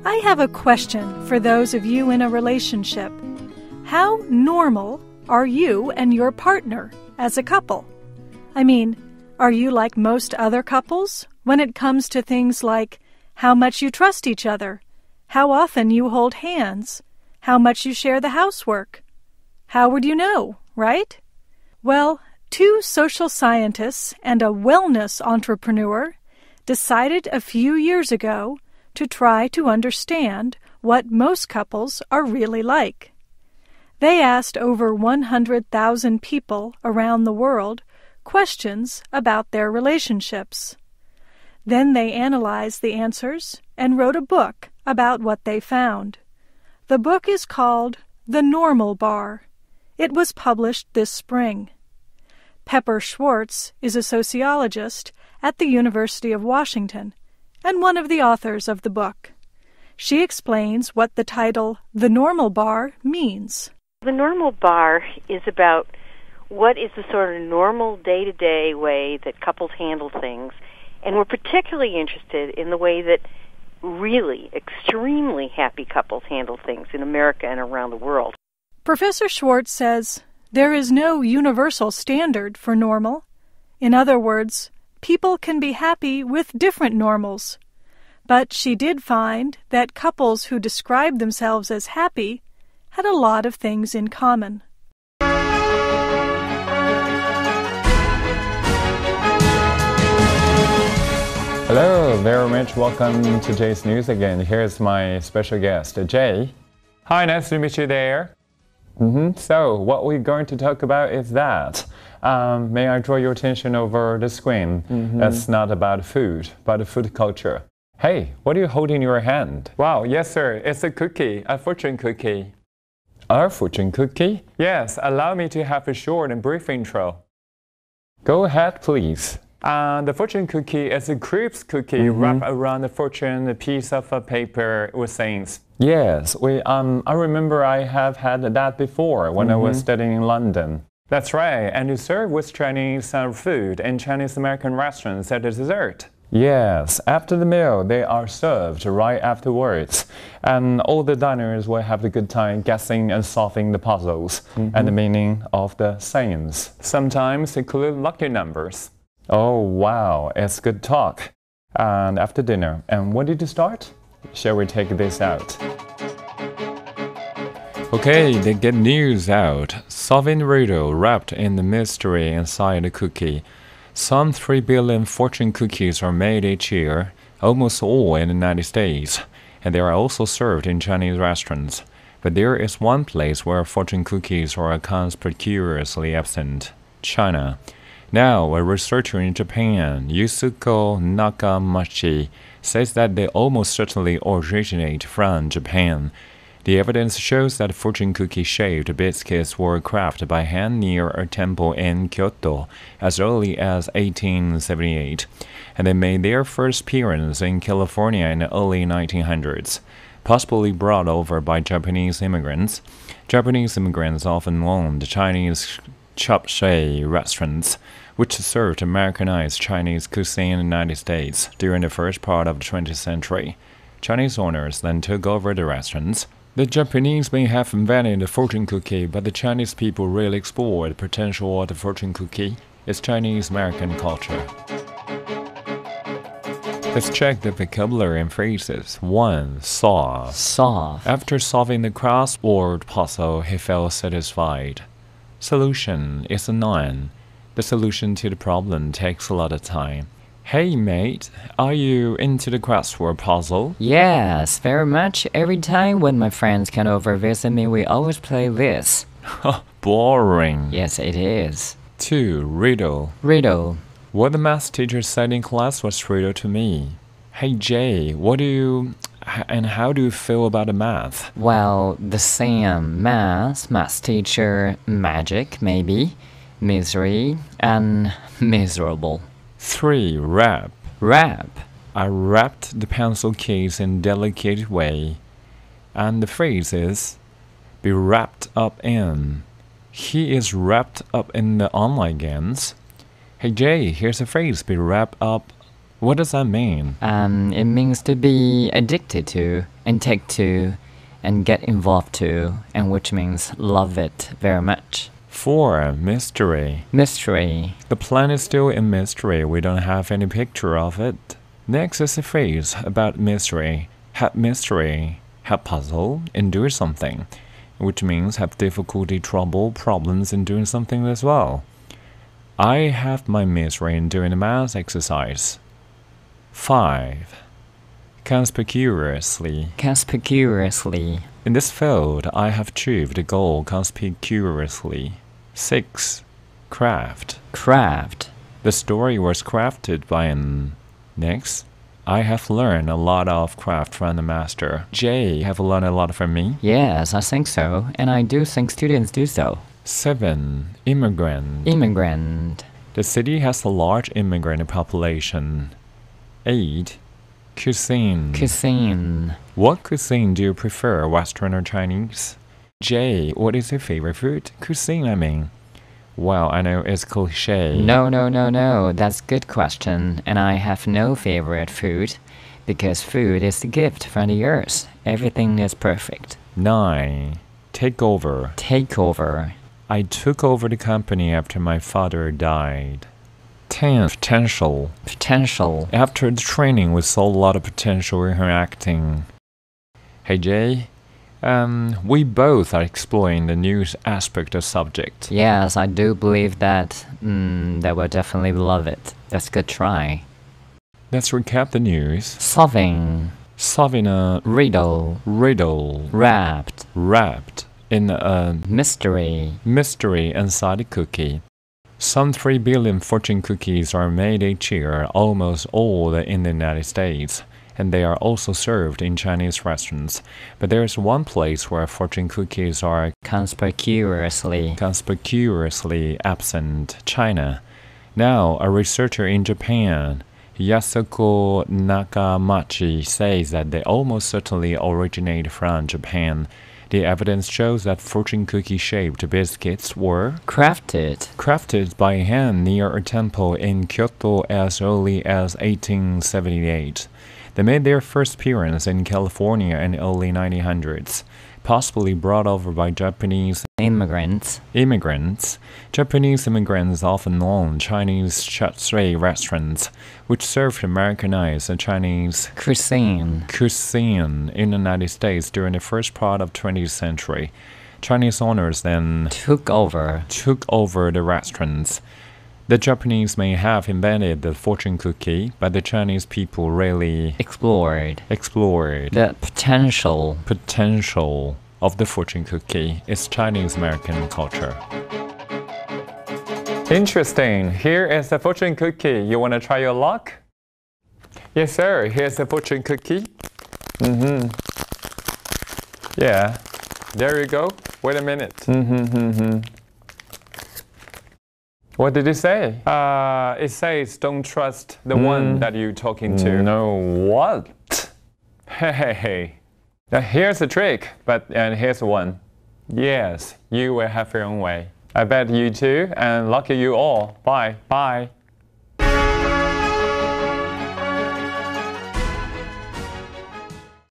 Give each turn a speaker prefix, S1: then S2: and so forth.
S1: I have a question for those of you in a relationship. How normal are you and your partner as a couple? I mean, are you like most other couples when it comes to things like how much you trust each other, how often you hold hands, how much you share the housework? How would you know, right? Well, two social scientists and a wellness entrepreneur decided a few years ago to try to understand what most couples are really like. They asked over 100,000 people around the world questions about their relationships. Then they analyzed the answers and wrote a book about what they found. The book is called The Normal Bar. It was published this spring. Pepper Schwartz is a sociologist at the University of Washington and one of the authors of the book. She explains what the title The Normal Bar means.
S2: The normal bar is about what is the sort of normal day-to-day way that couples handle things. And we're particularly interested in the way that really extremely happy couples handle things in America and around the world.
S1: Professor Schwartz says there is no universal standard for normal. In other words, people can be happy with different normals. But she did find that couples who described themselves as happy had a lot of things in common.
S3: Hello, very much welcome to Jay's News again. Here's my special guest, Jay. Hi, nice to meet you there. So, what we're going to talk about is that. May I draw your attention over the screen? That's not about food, but food culture. Hey, what do you hold in your hand? Wow, yes sir, it's a cookie, a fortune cookie. A fortune cookie? Yes, allow me to have a short and brief intro. Go ahead, please. The fortune cookie is a crisp cookie wrapped around the fortune, a piece of paper with sayings. Yes, I remember I have had that before when I was studying in London. That's right, and it's served with Chinese food in Chinese-American restaurants at dessert. Yes, after the meal, they are served right afterwards. And all the diners will have a good time guessing and solving the puzzles and the meaning of the sayings. Sometimes include lucky numbers. Oh, wow, it's good talk. And after dinner, and when did you start? Shall we take this out? Okay, the good news out. Solving riddle wrapped in the mystery inside the cookie. Some 3 billion fortune cookies are made each year, almost all in the United States, and they are also served in Chinese restaurants. But there is one place where fortune cookies are conspicuously absent: China. Now, a researcher in Japan, Yusuko Nakamachi, says that they almost certainly originate from Japan. The evidence shows that fortune cookie-shaped biscuits were crafted by hand near a temple in Kyoto as early as 1878, and they made their first appearance in California in the early 1900s, possibly brought over by Japanese immigrants. Japanese immigrants often owned Chinese chop-suey restaurants, which served Americanized Chinese cuisine in the United States during the first part of the 20th century. Chinese owners then took over the restaurants. The Japanese may have invented the fortune cookie, but the Chinese people really explored the potential of the fortune cookie. It's Chinese-American culture. Let's check the vocabulary and phrases. 1. Solve.
S4: Solve.
S3: After solving the crossword puzzle, he felt satisfied. Solution is a noun. The solution to the problem takes a lot of time. Hey mate, are you into the crossword puzzle?
S4: Yes, very much. Every time when my friends come over visit me, we always play this.
S3: Boring.
S4: Yes, it is.
S3: 2. Riddle.
S4: Riddle.
S3: What the math teacher said in class was riddle to me. Hey Jay, how do you feel about the math?
S4: Well, the same. Math teacher, magic, maybe, misery, and miserable.
S3: 3. Wrap.
S4: Wrap.
S3: I wrapped the pencil case in a delicate way. And the phrase is, be wrapped up in. He is wrapped up in the online games. Hey Jay, here's a phrase, be wrapped up. What does that mean?
S4: It means to be addicted to. and take to and get involved to, and which means love it very much.
S3: 4. Mystery.
S4: Mystery.
S3: The plan is still in mystery. We don't have any picture of it. Next is a phrase about mystery. Have mystery, have puzzle in doing something, which means have difficulty, trouble, problems in doing something as well. I have my mystery in doing a math exercise. 5. Conspicuously.
S4: Conspicuously.
S3: In this field, I have achieved a goal conspicuously. 6. Craft.
S4: Craft.
S3: The story was crafted by an... Next. I have learned a lot of craft from the master. Jay, have learned a lot from me?
S4: Yes, I think so, and I do think students do so.
S3: 7. Immigrant.
S4: Immigrant.
S3: The city has a large immigrant population. 8. Cuisine.
S4: Cuisine.
S3: What cuisine do you prefer, Western or Chinese? Jay, what is your favorite food? Cuisine, I mean. Well, I know it's cliché.
S4: No, that's a good question, and I have no favorite food, because food is the gift from the earth. Everything is perfect.
S3: 9. Take over.
S4: Take over.
S3: I took over the company after my father died. 10. Potential.
S4: Potential.
S3: After the training, we saw a lot of potential in her acting. Hey Jay, we both are exploring the news aspect of subject.
S4: Yes, I do believe that. They will definitely love it. That's a good try.
S3: Let's recap the news.
S4: Solving.
S3: Solving a
S4: Riddle.
S3: riddle.
S4: Wrapped.
S3: Wrapped in a
S4: Mystery.
S3: mystery inside a cookie. Some 3 billion fortune cookies are made each year, almost all in the United States, and they are also served in Chinese restaurants. But there is one place where fortune cookies are
S4: Conspicuously.
S3: absent, China. Now, a researcher in Japan, Yasuko Nakamachi, says that they almost certainly originate from Japan. The evidence shows that fortune cookie-shaped biscuits were crafted by hand near a temple in Kyoto as early as 1878. They made their first appearance in California in the early 1900s, possibly brought over by Japanese
S4: immigrants.
S3: Japanese immigrants often owned Chinese chatsui restaurants, which served Americanized Chinese cuisine in the United States during the first part of the 20th century. Chinese owners then
S4: took over
S3: the restaurants. The Japanese may have invented the fortune cookie, but the Chinese people really explored
S4: the potential
S3: of the fortune cookie. It's Chinese American culture. Interesting. Here is the fortune cookie. You want to try your luck? Yes, sir. Here's the fortune cookie. Yeah. There you go. Wait a minute. What did it say? It says don't trust the one that you're talking to. No, what? Hey. Now here's a trick, and here's one. Yes, you will have your own way. I bet you too, and lucky you all. Bye.